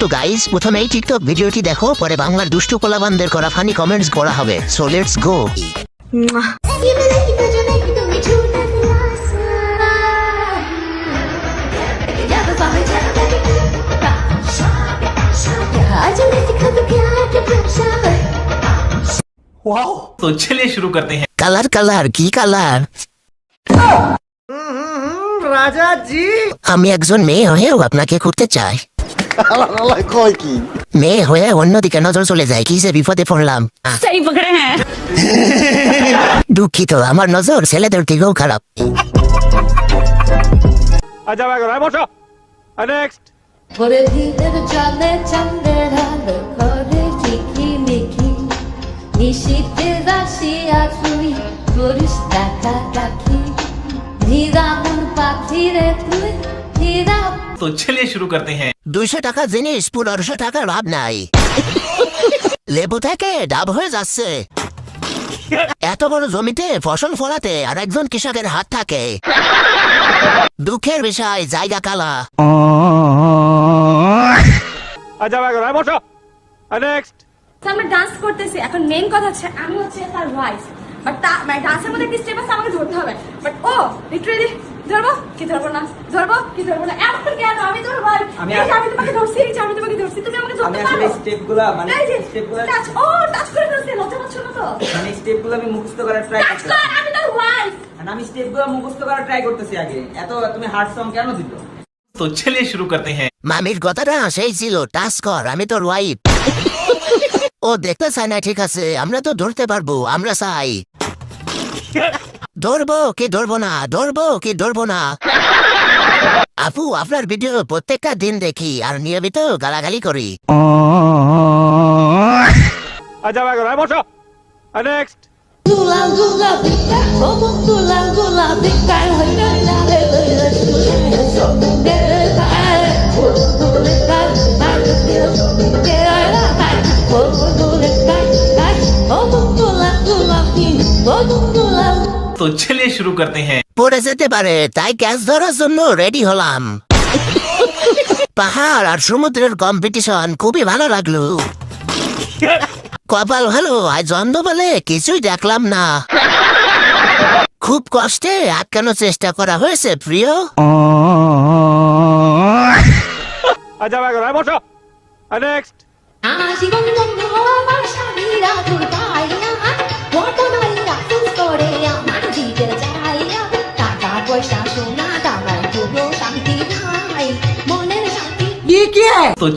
তো গাইস, প্রথমে এই টিকটক ভিডিওটি দেখো, পরে বাংলার দুষ্টু পোলাপানদের করা ফানি কমেন্টস পড়া হবে। So let's go. वाओ, तो चलिए शुरू करते हैं। কালার কালার কি কালার? রাজা জি আমি একজন মেয়ে হয়েও আপনাকে করতে চাই। কয় কি মেয়ে হয়ে অন্যদিকে নজর চলে যায়, কি যে বিপদে পড়লাম। सही पकड़े हैं। দুঃখিত, আমার নজর ছেলেদের দিকেও খারাপ। আচ্ছা ভাই বসো নেক্সট ভোরে ভিড়ের জলে চাঁদের আলো করে ঝিকিমিকি নিশীথে রাশিয়া তুই করিস ডাকাডাকি ধীরা মন পাখিরে তুই ধীরা। तो चलिए शुरू करते हैं। 200 টাকা জিনিস 1500 টাকা লাভ নাই। লেবু থেকে ডাব হয়ে যাচ্ছে। এত বড় জমিতে ফসল ফলাতে আর একজন কৃষকের হাত থাকে। দুঃখের বিষয়, জায়গা কালা। আচ্ছা ভাই বসো নেক্সট আমরা ডান্স করতেছি, এখন মেইন কথা হচ্ছে আমি হচ্ছে তার ওয়াইফ, বাট মানে ডান্সের মধ্যে একটা স্টেপ আছে, আমাকে ধরতে হবে। বাট ও লিটারালি ধরবো কি ধরবো না, ধরবো কি ধরবো না, এমন কেন? আমি তোর ওয়াইফ, আমি তোমাকে ধরছি, আমি তোমাকে ধরছি, তুমি আমাকে ধরতে পারো? আমি আসলে স্টেপগুলো মানে স্টেপগুলো টাচ, ও টাচ করে ফেলছে, লজ্জা পাচ্ছ না তো? মানে স্টেপগুলো আমি মুখস্থ করার ট্রাই টাচ করতেছি। কর, আমি তোর ওয়াইফ। মানে আমি স্টেপগুলো মুখস্থ করার ট্রাই করতেছি আগে। এত তুমি হার্ড সং কেন দিছো? तो चलिए शुरू करते हैं। মামির কথাটা সেই ছিল, টাচ কর, আমি তোর ওয়াইফ। ও দেখতে চায় না, ঠিক আছে, আমরা তো ধরতে পারবো, আমরা চাই। ধরবো কি ধরবো না, ধরবো কি ধরবো না। আপু, আপনার ভিডিও প্রত্যেকটা দিন দেখি আর নিয়মিত গালাগালি করি। আচ্ছা ভাই বসো নেক্সট দুলা দুলা বিকা ও দুলা দুলা বিকা হই না না রে রে রে সঙ্গে কার ও দুলে কার মার দিও কে আলা কার ও দুলে কার কার ও দুলা দুলা কি ও দুলা। तो चलिए शुरू करते हैं। পড়ে যেতে পারে, তাই ক্যাচ ধরার জন্য রেডি হলাম। পাহাড় আর সমুদ্রের কম্পিটিশন খুবই ভালো লাগলো। কপাল ভালো, আজ অন্ধ বলে কিছুই দেখলাম না। খুব কষ্টে আটকানোর চেষ্টা করা হয়েছে প্রিয়। আচ্ছা ভাই বসো নেক্সট আজীবন বন্ধু আমার স্বামীরা তোর পাইয়া কত নাইয়া তুই করে আমার দিতে যাইয়া টাকা পয়সা সোনা দামার পুরো শান্তি নাই মনের শান্তি। तो